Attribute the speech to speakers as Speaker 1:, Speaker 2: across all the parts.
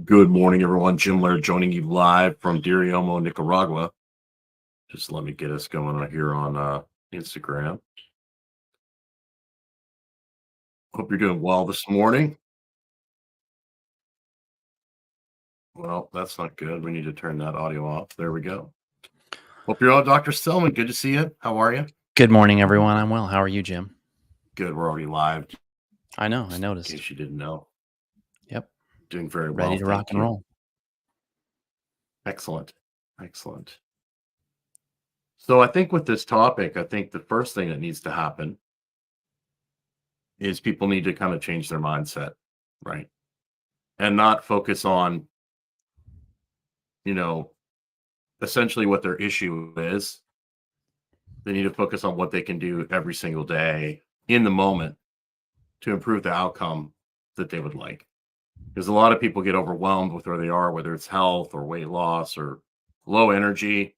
Speaker 1: Good morning, everyone. Jim Laird joining you live from Diriomo, Nicaragua. Just let me get us going right here on Instagram. Hope you're doing well this morning. Well, that's not good. We need to turn that audio off. There we go. Hope you're all Dr. Stillman. Good to see you. How are you?
Speaker 2: Good morning, everyone. I'm well. How are you, Jim?
Speaker 1: Good. We're already live,
Speaker 2: I know. I
Speaker 1: in
Speaker 2: noticed.
Speaker 1: case you didn't know.
Speaker 2: Yep.
Speaker 1: Doing very well.
Speaker 2: Ready to rock
Speaker 1: Thank
Speaker 2: and
Speaker 1: you.
Speaker 2: roll.
Speaker 1: Excellent. Excellent. So I think with this topic, I think the first thing that needs to happen is people need to kind of change their mindset, right? And not focus on, you know, essentially what their issue is. They need to focus on what they can do every single day in the moment to improve the outcome that they would like. Because a lot of people get overwhelmed with where they are, whether it's health or weight loss or low energy,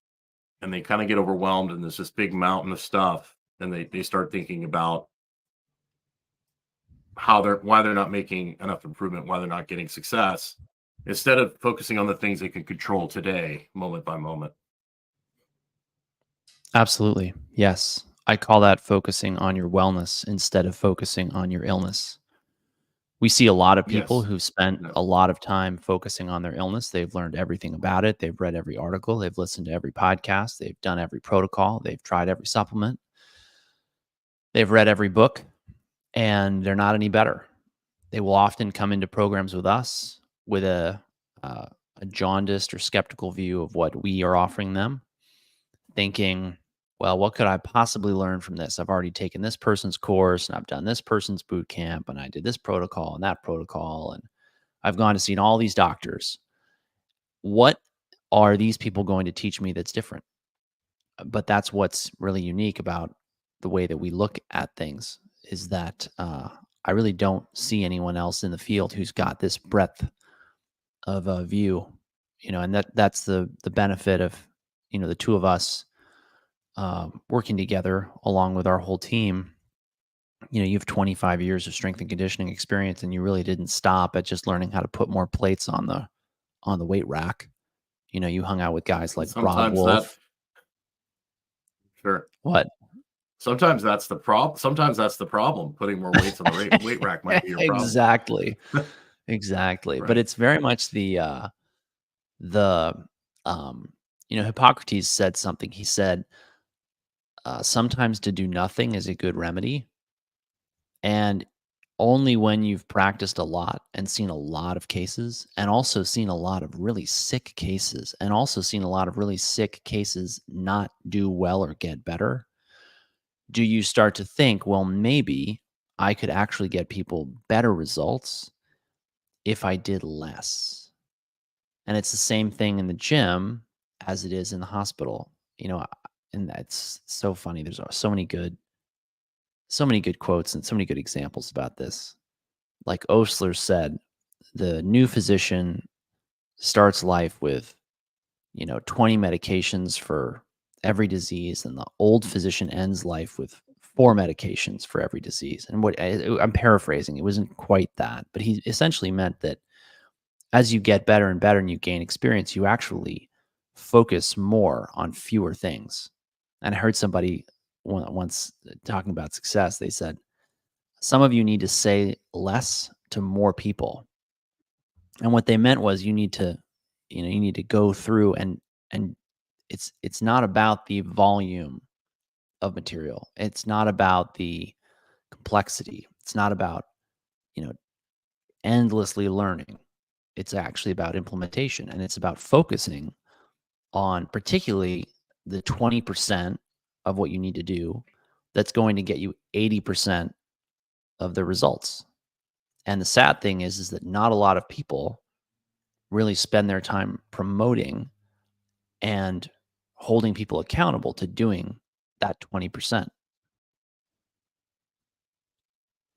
Speaker 1: and they kind of get overwhelmed and there's this big mountain of stuff. And they start thinking about why they're not making enough improvement, why they're not getting success, instead of focusing on the things they can control today, moment by moment.
Speaker 2: Absolutely. Yes. I call that focusing on your wellness instead of focusing on your illness. We see a lot of people
Speaker 1: Yes.
Speaker 2: who've spent
Speaker 1: No.
Speaker 2: a lot of time focusing on their illness. They've learned everything about it. They've read every article. They've listened to every podcast. They've done every protocol. They've tried every supplement. They've read every book, and they're not any better. They will often come into programs with us with a jaundiced or skeptical view of what we are offering them, thinking, well, what could I possibly learn from this? I've already taken this person's course and I've done this person's boot camp and I did this protocol and that protocol and I've gone to see all these doctors. What are these people going to teach me that's different? But that's what's really unique about the way that we look at things is that I really don't see anyone else in the field who's got this breadth of a view, and that's the benefit of the two of us working together along with our whole team. You have 25 years of strength and conditioning experience, and you really didn't stop at just learning how to put more plates on the weight rack. You hung out with guys
Speaker 1: And
Speaker 2: like Rob
Speaker 1: sometimes that,
Speaker 2: Wolf.
Speaker 1: sure.
Speaker 2: What?
Speaker 1: Sometimes that's the problem. Sometimes that's the problem. Putting more weights on the weight rack might be your problem.
Speaker 2: Exactly. Exactly. But
Speaker 1: Right.
Speaker 2: it's very much the Hippocrates said something. He said, sometimes to do nothing is a good remedy. And only when you've practiced a lot and seen a lot of cases, and also seen a lot of really sick cases, and also seen a lot of really sick cases not do well or get better, do you start to think, well, maybe I could actually get people better results if I did less. And it's the same thing in the gym as it is in the hospital, and that's so funny. There's so many good quotes and so many good examples about this. Like Osler said, the new physician starts life with, 20 medications for every disease, and the old physician ends life with 4 medications for every disease. And I'm paraphrasing, it wasn't quite that, but he essentially meant that as you get better and better and you gain experience, you actually focus more on fewer things. And I heard somebody once talking about success. They said, some of you need to say less to more people. And what they meant was you need to go through and it's not about the volume of material. It's not about the complexity. It's not about, you know, endlessly learning. It's actually about implementation, and it's about focusing on particularly the 20% of what you need to do that's going to get you 80% of the results. And the sad thing is that not a lot of people really spend their time promoting and holding people accountable to doing that 20%.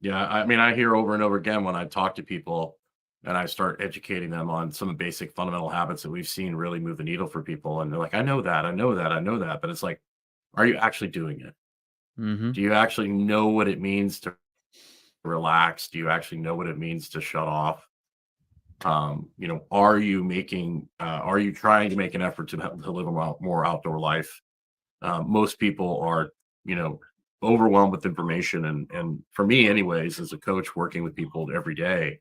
Speaker 1: Yeah. I mean, I hear over and over again when I talk to people and I start educating them on some basic fundamental habits that we've seen really move the needle for people. And they're like, I know that, I know that, I know that. But it's like, are you actually doing it?
Speaker 2: Mhm.
Speaker 1: Do you actually know what it means to relax? Do you actually know what it means to shut off? Are you trying to make an effort to live a more outdoor life? Most people are, you know, overwhelmed with information. And for me anyways, as a coach working with people every day,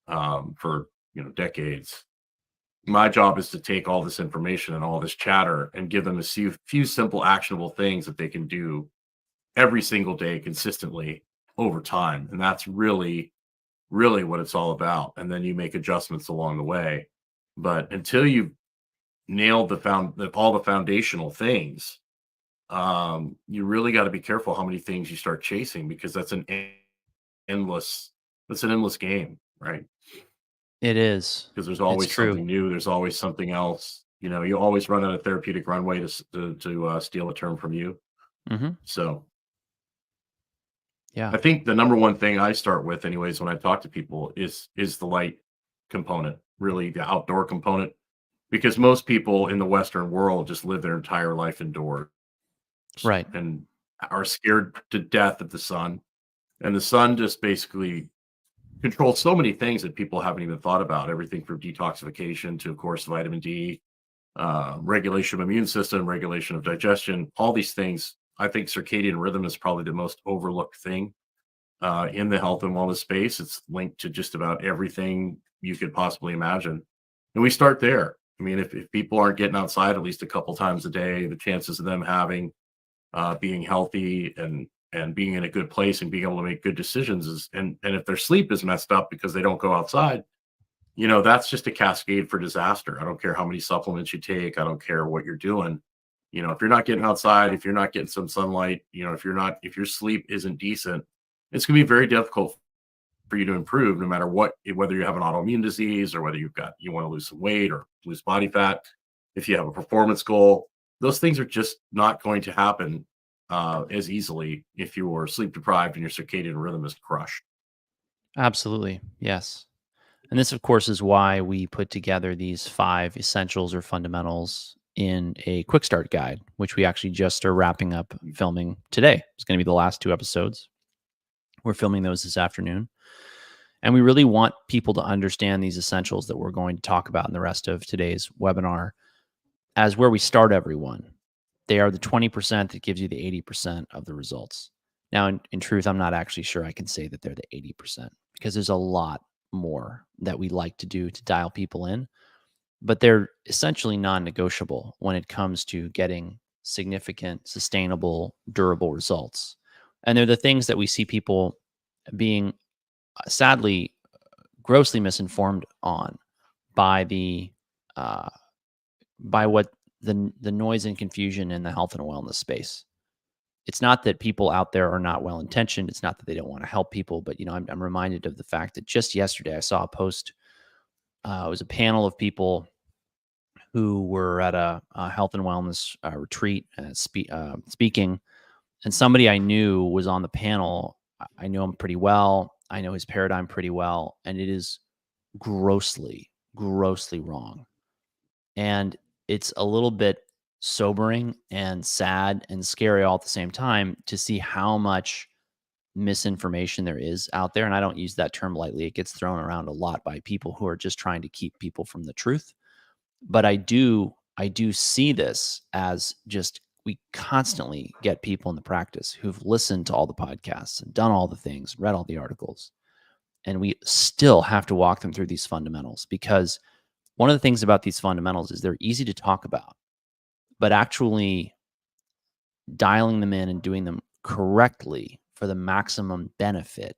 Speaker 1: for, decades, my job is to take all this information and all this chatter and give them a few simple actionable things that they can do every single day consistently over time. And that's really what it's all about. And then you make adjustments along the way. But until you've nailed all the foundational things, you really got to be careful how many things you start chasing, because endless that's an endless game, right?
Speaker 2: It is.
Speaker 1: Because there's
Speaker 2: It's
Speaker 1: always
Speaker 2: true.
Speaker 1: something new, there's always something else. You always run out of therapeutic runway to steal a term from you.
Speaker 2: Hmm.
Speaker 1: So
Speaker 2: Yeah.
Speaker 1: I think the number one thing I start with, anyways, when I talk to people is the light component, really the outdoor component, because most people in the Western world just live their entire life indoors
Speaker 2: Right.
Speaker 1: and are scared to death of the sun. And the sun just basically controls so many things that people haven't even thought about. Everything from detoxification to, of course, vitamin D, regulation of immune system, regulation of digestion, all these things. I think circadian rhythm is probably the most overlooked thing in the health and wellness space. It's linked to just about everything you could possibly imagine. And we start there. I mean, if people aren't getting outside at least a couple times a day, the chances of them being healthy and being in a good place and being able to make good decisions and if their sleep is messed up because they don't go outside, that's just a cascade for disaster. I don't care how many supplements you take. I don't care what you're doing. If you're not getting outside, if you're not getting some sunlight, if your sleep isn't decent, it's going to be very difficult for you to improve, no matter whether you have an autoimmune disease or whether you want to lose some weight or lose body fat. If you have a performance goal, those things are just not going to happen as easily if you are sleep deprived and your circadian rhythm is crushed.
Speaker 2: Absolutely. Yes. And this, of course, is why we put together these 5 essentials or fundamentals in a quick start guide, which we actually just are wrapping up filming today. It's going to be the last 2 episodes. We're filming those this afternoon. And we really want people to understand these essentials that we're going to talk about in the rest of today's webinar as where we start everyone. They are the 20% that gives you the 80% of the results. Now, in truth, I'm not actually sure I can say that they're the 80% because there's a lot more that we like to do to dial people in, but they're essentially non-negotiable when it comes to getting significant, sustainable, durable results. And they're the things that we see people being sadly grossly misinformed on by the uh, by what the noise and confusion in the health and wellness space. It's not that people out there are not well intentioned. It's not that they don't want to help people, but I'm reminded of the fact that just yesterday I saw a post. It was a panel of people who were at a health and wellness retreat speaking, and somebody I knew was on the panel. I know him pretty well. I know his paradigm pretty well, and it is grossly, grossly wrong. And it's a little bit sobering and sad and scary all at the same time to see how much misinformation there is out there. And I don't use that term lightly. It gets thrown around a lot by people who are just trying to keep people from the truth. But I do see this as just we constantly get people in the practice who've listened to all the podcasts and done all the things, read all the articles, and we still have to walk them through these fundamentals because one of the things about these fundamentals is they're easy to talk about, but actually dialing them in and doing them correctly for the maximum benefit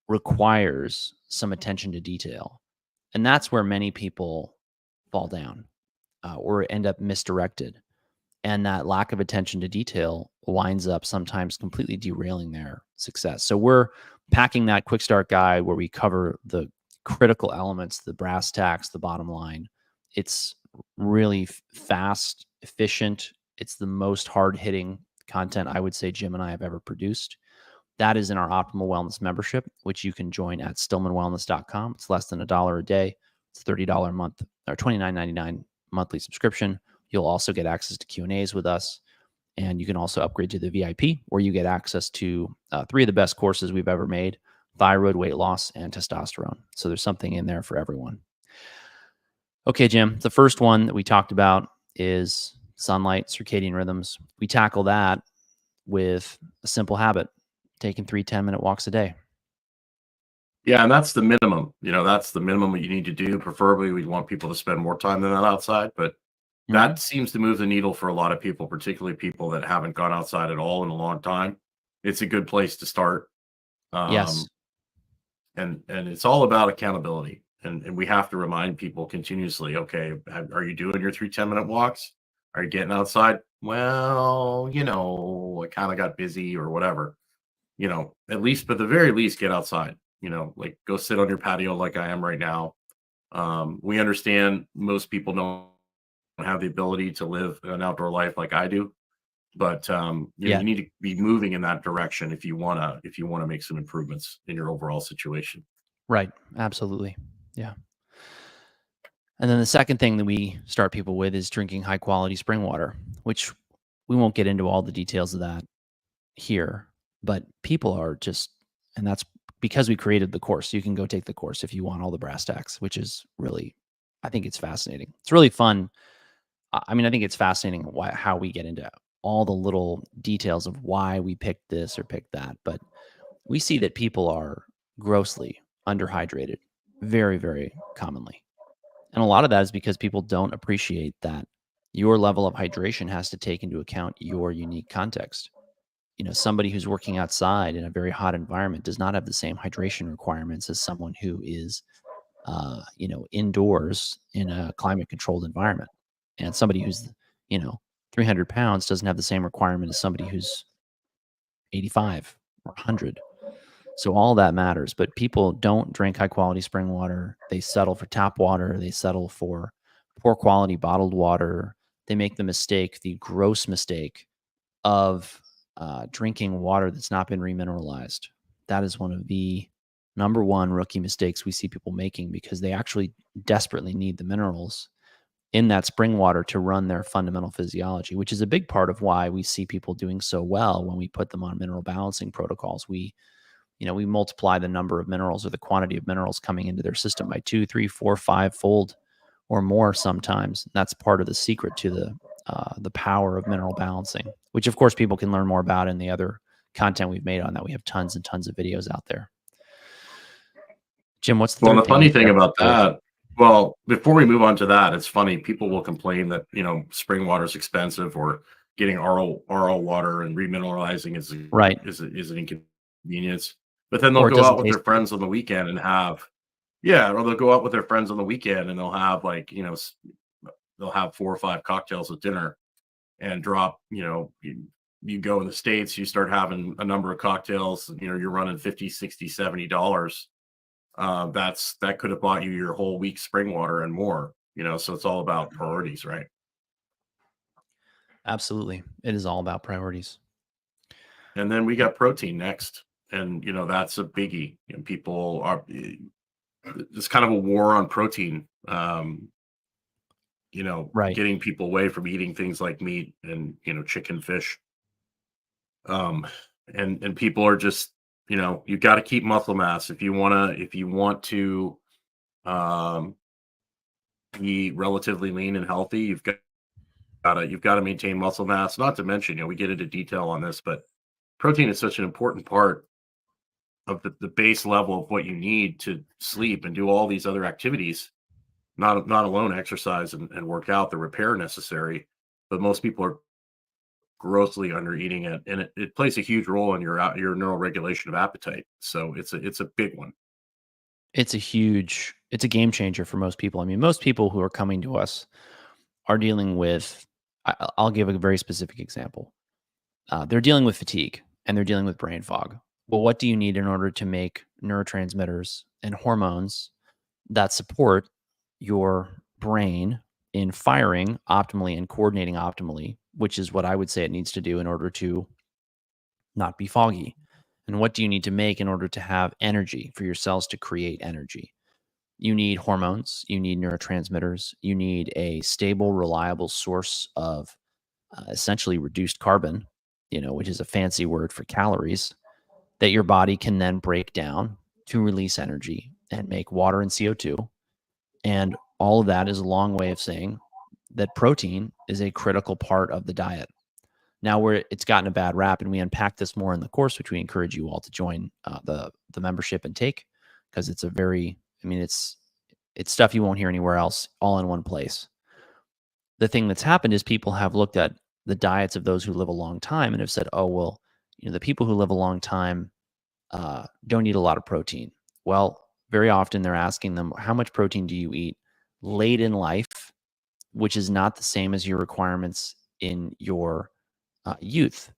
Speaker 2: requires some attention to detail. And that's where many people fall down or end up misdirected. And that lack of attention to detail winds up sometimes completely derailing their success. So we're packing that quick start guide where we cover the critical elements, the brass tacks, the bottom line. It's really fast, efficient. It's the most hard hitting content I would say Jim and I have ever produced. That is in our Optimal Wellness membership, which you can join at stillmanwellness.com. It's less than $1 a day. It's $30 a month or $29.99 monthly subscription. You'll also get access to Q&As with us. And you can also upgrade to the VIP where you get access to 3 of the best courses we've ever made thyroid, weight loss, and testosterone. So there's something in there for everyone. Okay, Jim, the first one that we talked about is sunlight, circadian rhythms. We tackle that with a simple habit, taking 3 10-minute walks a day.
Speaker 1: Yeah, and that's the minimum. That's the minimum that you need to do. Preferably, we want people to spend more time than that outside, but that seems to move the needle for a lot of people, particularly people that haven't gone outside at all in a long time. It's a good place to start.
Speaker 2: Yes.
Speaker 1: Um, and it's all about accountability. And we have to remind people continuously, okay, are you doing your 3 10-minute walks? Are you getting outside? Well, I kind of got busy or whatever. At least, but at the very least, get outside. Like go sit on your patio like I am right now. We understand most people don't have the ability to live an outdoor life like I do, but
Speaker 2: Yeah.
Speaker 1: you need to be moving in that direction if you wanna make some improvements in your overall situation.
Speaker 2: Right. Absolutely. Yeah. And then the second thing that we start people with is drinking high quality spring water, which we won't get into all the details of that here, but people are just, and that's because we created the course. You can go take the course if you want all the brass tacks, which is really, I think it's fascinating. It's really fun. I mean, I think it's fascinating how we get into all the little details of why we picked this or picked that. But we see that people are grossly underhydrated very, very commonly. And a lot of that is because people don't appreciate that your level of hydration has to take into account your unique context. Somebody who's working outside in a very hot environment does not have the same hydration requirements as someone who is, indoors in a climate controlled environment. And somebody who's, you know, 300 pounds doesn't have the same requirement as somebody who's 85 or 100. So all that matters, but people don't drink high quality spring water. They settle for tap water. They settle for poor quality bottled water. They make the gross mistake of drinking water that's not been remineralized. That is one of the number one rookie mistakes we see people making because they actually desperately need the minerals in that spring water to run their fundamental physiology, which is a big part of why we see people doing so well when we put them on mineral balancing protocols. We multiply the number of minerals or the quantity of minerals coming into their system by 2, 3, 4, 5 fold or more sometimes. That's part of the secret to the power of mineral balancing, which of course people can learn more about in the other content we've made on that. We have tons and tons of videos out there. Jim, what's the
Speaker 1: Well, and
Speaker 2: third
Speaker 1: the
Speaker 2: thing you
Speaker 1: funny thing
Speaker 2: start
Speaker 1: about
Speaker 2: people with?
Speaker 1: that, well, before we move on to that, it's funny. People will complain that spring water is expensive, or getting RO water and remineralizing
Speaker 2: Right.
Speaker 1: is an inconvenience. But then they'll
Speaker 2: Or it
Speaker 1: go
Speaker 2: doesn't
Speaker 1: out with
Speaker 2: taste
Speaker 1: their
Speaker 2: good.
Speaker 1: friends on the weekend and have, yeah, or they'll go out with their friends on the weekend and they'll have like they'll have 4 or 5 cocktails at dinner and drop. You go in the States, you start having a number of cocktails. You're running 50, 60, $70. That could have bought you your whole week's spring water and more. So it's all about priorities, right?
Speaker 2: Absolutely. It is all about priorities.
Speaker 1: And then we got protein next, and that's a biggie. People are it's kind of a war on protein.
Speaker 2: Right.
Speaker 1: Getting people away from eating things like meat and chicken, fish. Um, and people are just you've got to keep muscle mass if you want to um be relatively lean and healthy. You've got to maintain muscle mass. Not to mention, we get into detail on this, but protein is such an important part of the base level of what you need to sleep and do all these other activities. Not alone exercise and work out, the repair necessary, but most people are grossly under eating it, and it plays a huge role in your neural regulation of appetite. So it's a big one.
Speaker 2: It's a game changer for most people. I mean, most people who are coming to us are dealing with, I'll give a very specific example. They're dealing with fatigue and they're dealing with brain fog. Well, what do you need in order to make neurotransmitters and hormones that support your brain in firing optimally and coordinating optimally, which is what I would say it needs to do in order to not be foggy? And what do you need to make in order to have energy for your cells to create energy? You need hormones, you need neurotransmitters, you need a stable, reliable source of essentially reduced carbon, which is a fancy word for calories that your body can then break down to release energy and make water and CO2. And all of that is a long way of saying that protein is a critical part of the diet. Now, where it's gotten a bad rap, and we unpack this more in the course, which we encourage you all to join the membership and take, because it's a very, I mean, it's stuff you won't hear anywhere else, all in one place. The thing that's happened is people have looked at the diets of those who live a long time and have said, oh, well, the people who live a long time don't eat a lot of protein. Well, very often they're asking them, how much protein do you eat late in life, which is not the same as your requirements in your youth.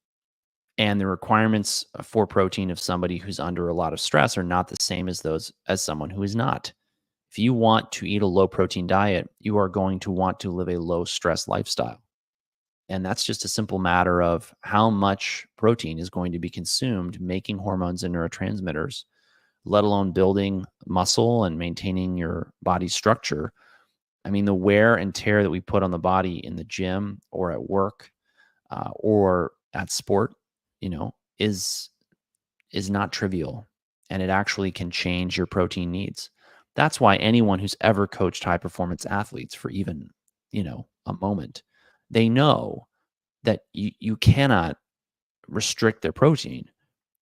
Speaker 2: And the requirements for protein of somebody who's under a lot of stress are not the same as those as someone who is not. If you want to eat a low protein diet, you are going to want to live a low stress lifestyle. And that's just a simple matter of how much protein is going to be consumed making hormones and neurotransmitters, let alone building muscle and maintaining your body's structure. I mean, the wear and tear that we put on the body in the gym or at work or at sport, is not trivial, and it actually can change your protein needs. That's why anyone who's ever coached high performance athletes for even, a moment, they know that you cannot restrict their protein.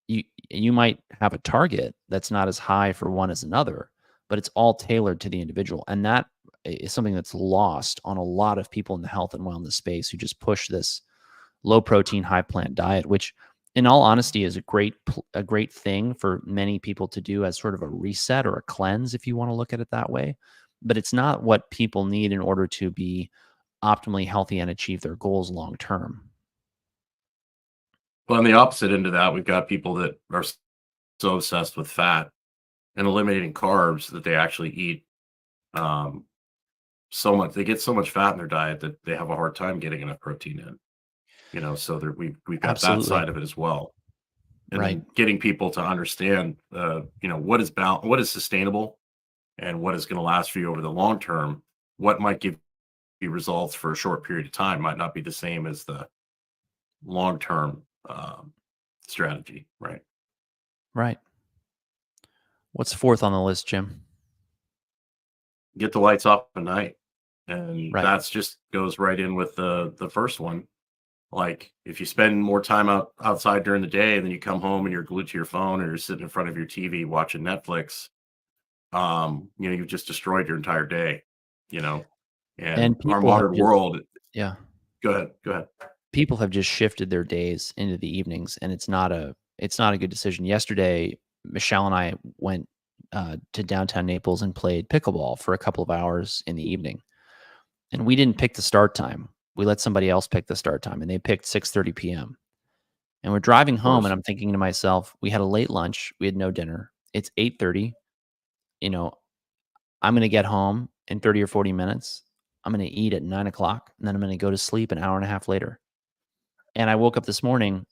Speaker 2: You might have a target that's not as high for one as another, but it's all tailored to the individual. And that is something that's lost on a lot of people in the health and wellness space who just push this low protein, high plant diet, which in all honesty is a great thing for many people to do as sort of a reset or a cleanse, if you want to look at it that way. But it's not what people need in order to be optimally healthy and achieve their goals long term.
Speaker 1: Well, on the opposite end of that, we've got people that are so obsessed with fat and eliminating carbs that they actually eat so much. They get so much fat in their diet that they have a hard time getting enough protein in. So we've got that side of it as well. And
Speaker 2: Right.
Speaker 1: then getting people to understand, what is sustainable and what is going to last for you over the long term. What might give you results for a short period of time might not be the same as the long term strategy, right?
Speaker 2: Right. What's fourth on the list, Jim?
Speaker 1: Get the lights off at night, and
Speaker 2: Right.
Speaker 1: that's just goes right in with the first one. Like if you spend more time outside during the day, and then you come home and you're glued to your phone or you're sitting in front of your TV watching Netflix, you've just destroyed your entire day, and
Speaker 2: And
Speaker 1: our
Speaker 2: people have
Speaker 1: modern
Speaker 2: just,
Speaker 1: world.
Speaker 2: yeah,
Speaker 1: Go ahead.
Speaker 2: people have just shifted their days into the evenings, and it's not a good decision. Yesterday, Michelle and I went to downtown Naples and played pickleball for a couple of hours in the evening. And we didn't pick the start time. We let somebody else pick the start time, and they picked 6:30 p.m. And we're driving
Speaker 1: Of
Speaker 2: home, and
Speaker 1: course.
Speaker 2: I'm thinking to myself, we had a late lunch, we had no dinner. It's 8:30. I'm going to get home in 30 or 40 minutes. I'm going to eat at 9 o'clock, and then I'm going to go to sleep an hour and a half later. And I woke up this morning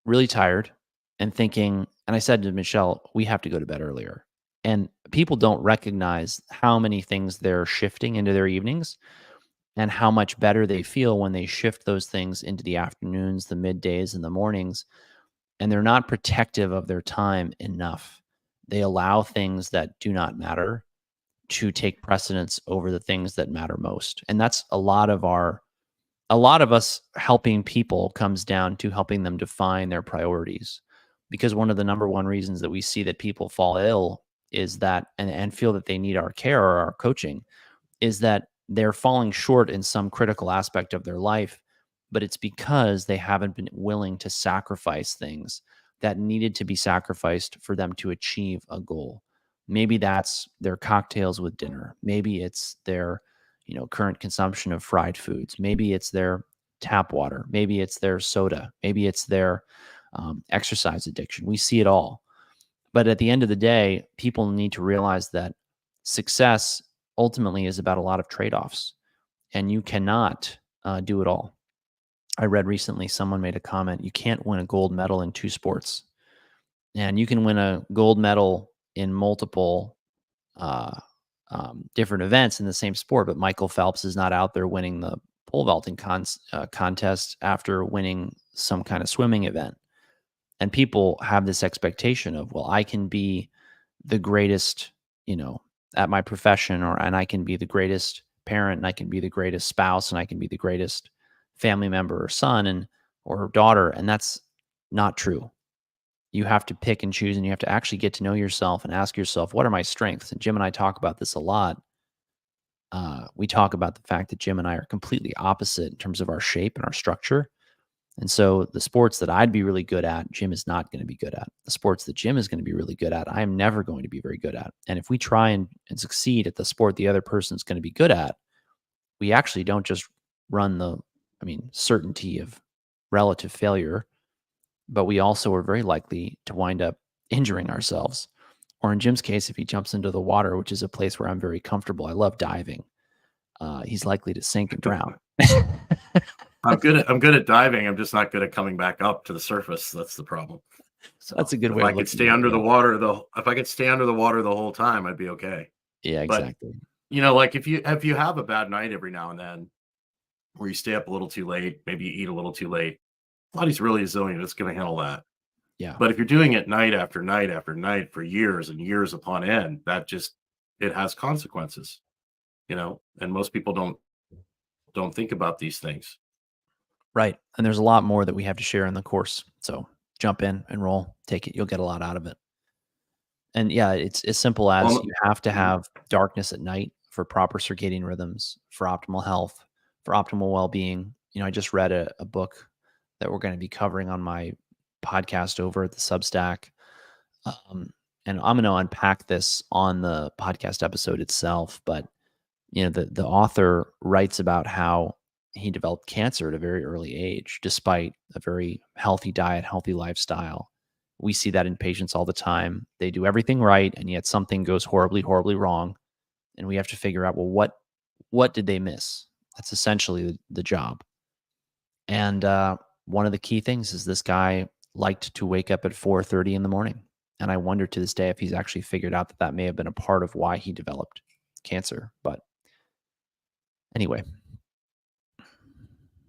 Speaker 2: really tired and thinking, and I said to Michelle, we have to go to bed earlier. And people don't recognize how many things they're shifting into their evenings and how much better they feel when they shift those things into the afternoons, the middays, and the mornings. And they're not protective of their time enough. They allow things that do not matter to take precedence over the things that matter most. And that's a lot of us helping people comes down to helping them define their priorities. Because one of the number one reasons that we see that people fall ill is that, and feel that they need our care or our coaching, is that they're falling short in some critical aspect of their life, but it's because they haven't been willing to sacrifice things that needed to be sacrificed for them to achieve a goal. Maybe that's their cocktails with dinner. Maybe it's their, current consumption of fried foods. Maybe it's their tap water. Maybe it's their soda. Maybe it's their exercise addiction. We see it all. But at the end of the day, people need to realize that success ultimately is about a lot of trade-offs, and you cannot do it all. I read recently someone made a comment, you can't win a gold medal in two sports. And you can win a gold medal in multiple different events in the same sport, but Michael Phelps is not out there winning the pole vaulting contest after winning some kind of swimming event. And people have this expectation of, well, I can be the greatest, at my profession, and I can be the greatest parent, and I can be the greatest spouse, and I can be the greatest family member or son or daughter. And that's not true. You have to pick and choose, and you have to actually get to know yourself and ask yourself, what are my strengths? And Jim and I talk about this a lot. We talk about the fact that Jim and I are completely opposite in terms of our shape and our structure. And so the sports that I'd be really good at, Jim is not going to be good at. The sports that Jim is going to be really good at, I am never going to be very good at. And if we try and succeed at the sport the other person's going to be good at, we actually don't just run certainty of relative failure, but we also are very likely to wind up injuring ourselves. Or in Jim's case, if he jumps into the water, which is a place where I'm very comfortable, I love diving, he's likely to sink and drown.
Speaker 1: I'm good at diving. I'm just not good at coming back up to the surface. That's the problem. So
Speaker 2: that's a good way.
Speaker 1: If I could stay under the water, if I could stay under the water the whole time, I'd be okay.
Speaker 2: Yeah, exactly.
Speaker 1: But, like if you have a bad night every now and then, where you stay up a little too late, maybe you eat a little too late, body's really resilient. It's going to handle that.
Speaker 2: Yeah.
Speaker 1: But if you're doing it night after night after night for years and years upon end, it has consequences, and most people don't think about these things.
Speaker 2: Right. And there's a lot more that we have to share in the course. So jump in, enroll, take it. You'll get a lot out of it. And yeah, it's as simple as you have to have darkness at night for proper circadian rhythms, for optimal health, for optimal well-being. I just read a book that we're going to be covering on my podcast over at the Substack. And I'm going to unpack this on the podcast episode itself. But, the author writes about how he developed cancer at a very early age, despite a very healthy diet, healthy lifestyle. We see that in patients all the time. They do everything right, and yet something goes horribly, horribly wrong. And we have to figure out, well, what did they miss? That's essentially the job. And one of the key things is this guy liked to wake up at 4:30 in the morning. And I wonder to this day if he's actually figured out that may have been a part of why he developed cancer. But anyway.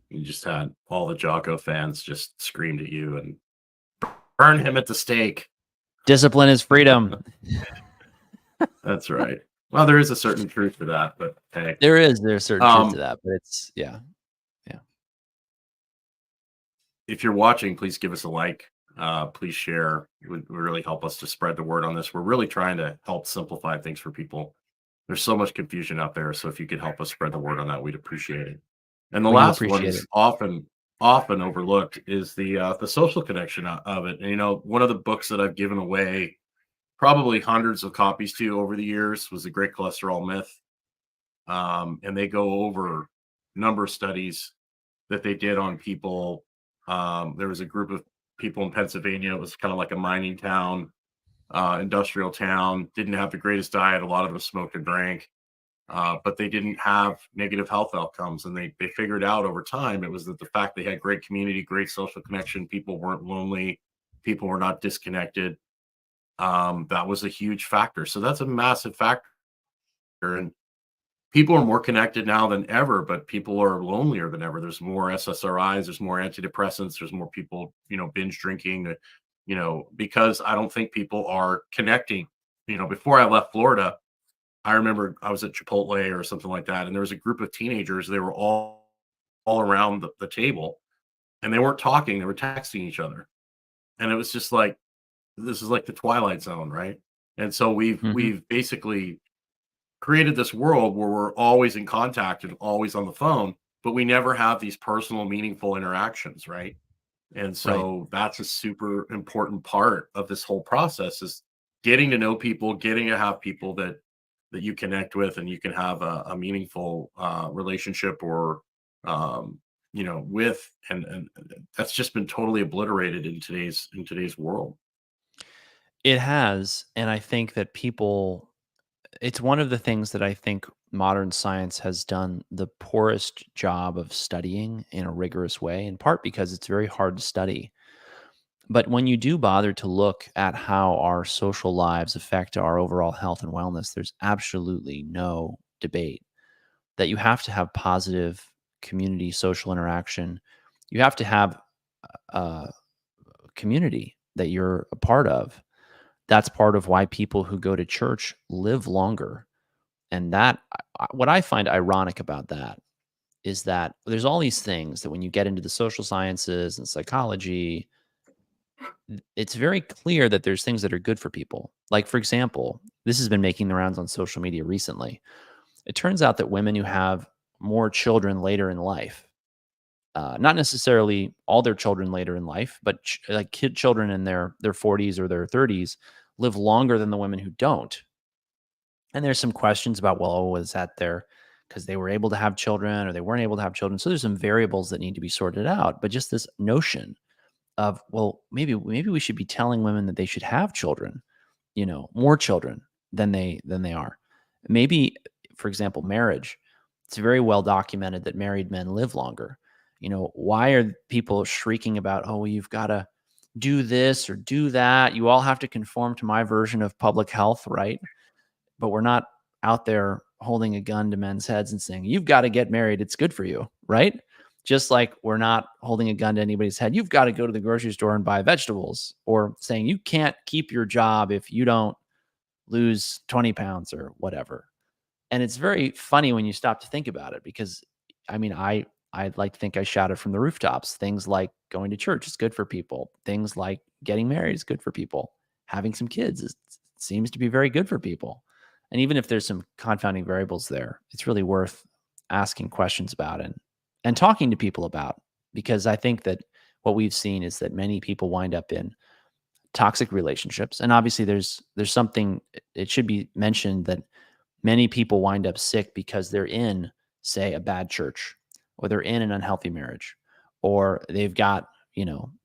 Speaker 1: You just had all the Jocko fans just screamed at you and burn him at the stake.
Speaker 2: Discipline is freedom.
Speaker 1: That's right. Well, there is a certain truth to that, but hey.
Speaker 2: There's certain truth to that, but it's, yeah.
Speaker 1: If you're watching, please give us a like. Please share. It would really help us to spread the word on this. We're really trying to help simplify things for people. There's so much confusion out there. So if you could help us spread the word on that, we'd appreciate it. And the last one is often overlooked is the social connection of it. And, one of the books that I've given away probably hundreds of copies to over the years was The Great Cholesterol Myth. And they go over a number of studies that they did on people. There was a group of people in Pennsylvania. It was kind of like a mining town, industrial town, didn't have the greatest diet. A lot of them smoked and drank. But they didn't have negative health outcomes. And they figured out over time, it was that the fact they had great community, great social connection, people weren't lonely, people were not disconnected. That was a huge factor. So that's a massive factor. And people are more connected now than ever, but people are lonelier than ever. There's more SSRIs, there's more antidepressants, there's more people, binge drinking, because I don't think people are connecting. Before I left Florida, I remember I was at Chipotle or something like that, and there was a group of teenagers. They were all around the table, and they weren't talking. They were texting each other, and it was just like, this is like the Twilight Zone, right? And so we've basically created this world where we're always in contact and always on the phone, but we never have these personal, meaningful interactions, right? And so that's a super important part of this whole process is getting to know people, getting to have people that you connect with and you can have a meaningful relationship or with, and that's just been totally obliterated in today's world.
Speaker 2: It has. And I think that it's one of the things that I think modern science has done the poorest job of studying in a rigorous way, in part because it's very hard to study. But when you do bother to look at how our social lives affect our overall health and wellness, there's absolutely no debate that you have to have positive community social interaction. You have to have a community that you're a part of. that's part of why people who go to church live longer. And that, what I find ironic about that is that there's all these things that when you get into the social sciences and psychology, it's very clear that there's things that are good for people. Like, for example, this has been making the rounds on social media recently. It turns out that women who have more children later in life, not necessarily all their children later in life, but like children in their 40s or their 30s live longer than the women who don't. And there's some questions about, well, was that there because they were able to have children or they weren't able to have children? So there's some variables that need to be sorted out. But just this notion of, well, maybe we should be telling women that they should have children, more children than they are. Maybe, for example, marriage. It's very well documented that married men live longer. Why are people shrieking about, oh, well, you've got to do this or do that? You all have to conform to my version of public health, right? But we're not out there holding a gun to men's heads and saying, you've got to get married. It's good for you, right? Just like we're not holding a gun to anybody's head. You've got to go to the grocery store and buy vegetables, or saying you can't keep your job if you don't lose 20 pounds or whatever. And it's very funny when you stop to think about it, because I mean, I'd like to think I shouted from the rooftops. Things like going to church is good for people. Things like getting married is good for people. Having some kids seems to be very good for people. And even if there's some confounding variables there, it's really worth asking questions about and talking to people about, because I think that what we've seen is that many people wind up in toxic relationships. And obviously there's something, it should be mentioned that many people wind up sick because they're in, say, a bad church, or they're in an unhealthy marriage, or they've got,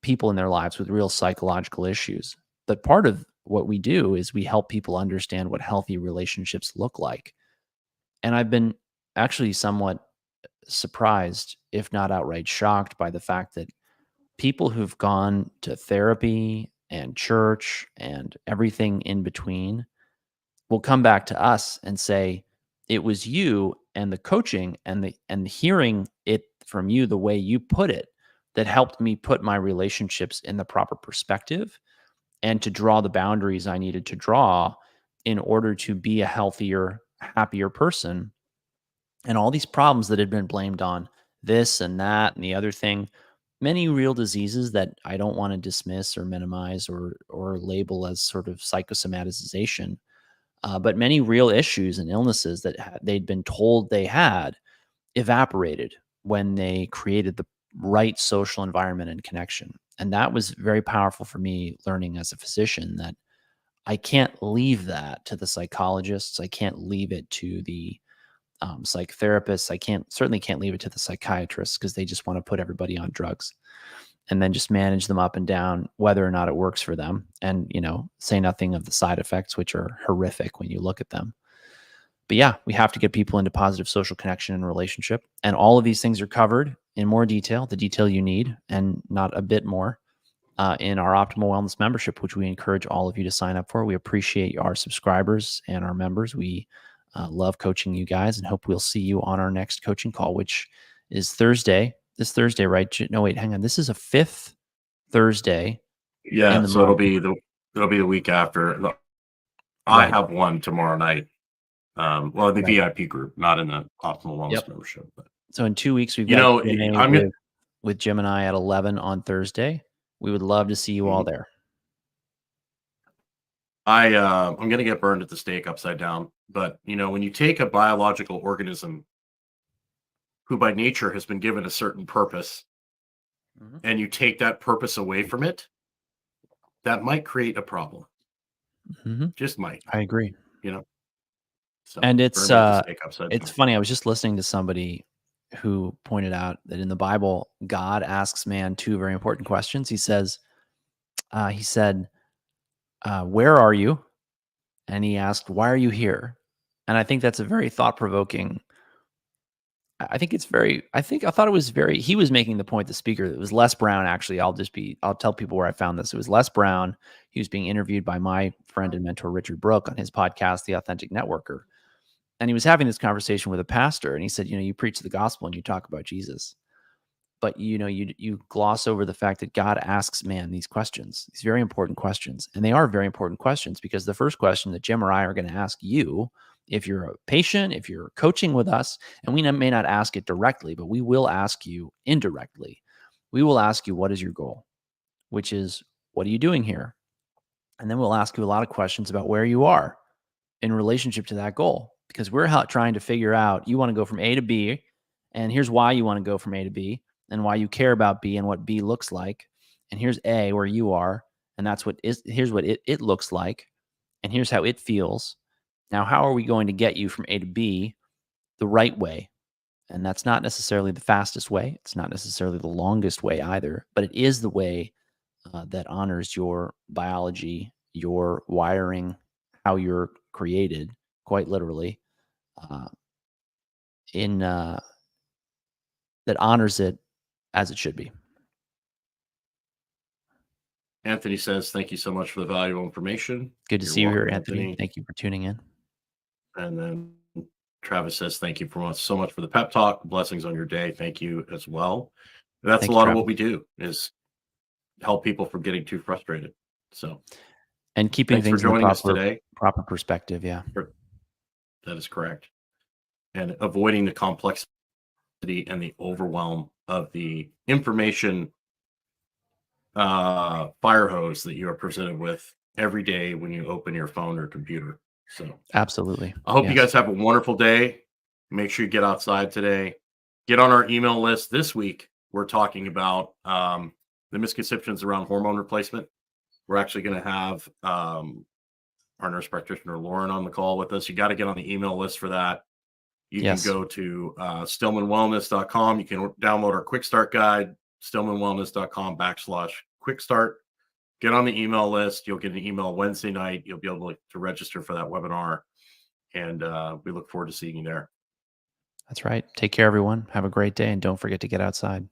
Speaker 2: people in their lives with real psychological issues. But part of what we do is we help people understand what healthy relationships look like. And I've been actually somewhat surprised, if not outright shocked, by the fact that people who've gone to therapy and church and everything in between will come back to us and say, it was you and the coaching and hearing it from you the way you put it that helped me put my relationships in the proper perspective and to draw the boundaries I needed to draw in order to be a healthier, happier person. And all these problems that had been blamed on this and that and the other thing, many real diseases that I don't want to dismiss or minimize or label as sort of psychosomatization, but many real issues and illnesses that they'd been told they had evaporated when they created the right social environment and connection. And that was very powerful for me, learning as a physician that I can't leave that to the psychologists. I can't leave it to the psychotherapists. Certainly can't leave it to the psychiatrists, because they just want to put everybody on drugs and then just manage them up and down, whether or not it works for them. And, say nothing of the side effects, which are horrific when you look at them. But yeah, we have to get people into positive social connection and relationship. And all of these things are covered in more detail, the detail you need, and not a bit more, in our Optimal Wellness membership, which we encourage all of you to sign up for. We appreciate our subscribers and our members. We love coaching you guys, and hope we'll see you on our next coaching call, which is this Thursday, right? No, wait, hang on. This is a fifth Thursday.
Speaker 1: Yeah, so it'll be the week after. I have one tomorrow night. The VIP group, not in the Optimal Wellness membership. But
Speaker 2: so in 2 weeks, we've got with Jim and I at 11 on Thursday. We would love to see you all there.
Speaker 1: I'm going to get burned at the stake upside down. But, when you take a biological organism who by nature has been given a certain purpose, and you take that purpose away from it, that might create a problem. Just might.
Speaker 2: I agree.
Speaker 1: So,
Speaker 2: and it's funny. I was just listening to somebody who pointed out that in the Bible, God asks man two very important questions. He said, where are you? And he asked, why are you here? And I think that's a very thought-provoking. I thought it was he was making the point, the speaker, that was Les Brown. Actually, I'll tell people where I found this. It was Les Brown. He was being interviewed by my friend and mentor, Richard Brooke, on his podcast, The Authentic Networker. And he was having this conversation with a pastor. And he said, you preach the gospel and you talk about Jesus. but you gloss over the fact that God asks man these questions, these very important questions. And they are very important questions, because the first question that Jim or I are going to ask you, if you're a patient, if you're coaching with us, and we may not ask it directly, but we will ask you indirectly. We will ask you, what is your goal? Which is, what are you doing here? And then we'll ask you a lot of questions about where you are in relationship to that goal, because we're trying to figure out, you want to go from A to B, and here's why you want to go from A to B, and why you care about B and what B looks like. And here's A, where you are, and here's what it looks like, and here's how it feels. Now, how are we going to get you from A to B the right way? And that's not necessarily the fastest way. It's not necessarily the longest way either, but it is the way that honors your biology, your wiring, how you're created, quite literally, uh, that honors it as it should be.
Speaker 1: Anthony says, thank you so much for the valuable information.
Speaker 2: Good to
Speaker 1: You're
Speaker 2: see you here,
Speaker 1: welcome,
Speaker 2: Anthony. Thank you for tuning in.
Speaker 1: And then Travis says, thank you so much for the pep talk. Blessings on your day. Thank you as well. That's
Speaker 2: Thank
Speaker 1: a
Speaker 2: you,
Speaker 1: lot
Speaker 2: Travis.
Speaker 1: of what we do, is help people from getting too frustrated. So,
Speaker 2: and keeping
Speaker 1: thanks for
Speaker 2: things in the
Speaker 1: joining us today.
Speaker 2: proper perspective. Yeah,
Speaker 1: that is correct. And avoiding the complexity and the overwhelm of the information fire hose that you are presented with every day when you open your phone or computer. So
Speaker 2: absolutely.
Speaker 1: I hope
Speaker 2: Yes.
Speaker 1: you guys have a wonderful day. Make sure you get outside today. Get on our email list this week. We're talking about the misconceptions around hormone replacement. We're actually going to have our nurse practitioner Lauren on the call with us. You got to get on the email list for that. You
Speaker 2: Yes.
Speaker 1: can go to stillmanwellness.com. You can download our quick start guide, stillmanwellness.com/quick start. Get on the email list. You'll get an email Wednesday night. You'll be able to register for that webinar. And we look forward to seeing you there.
Speaker 2: That's right. Take care, everyone. Have a great day. And don't forget to get outside.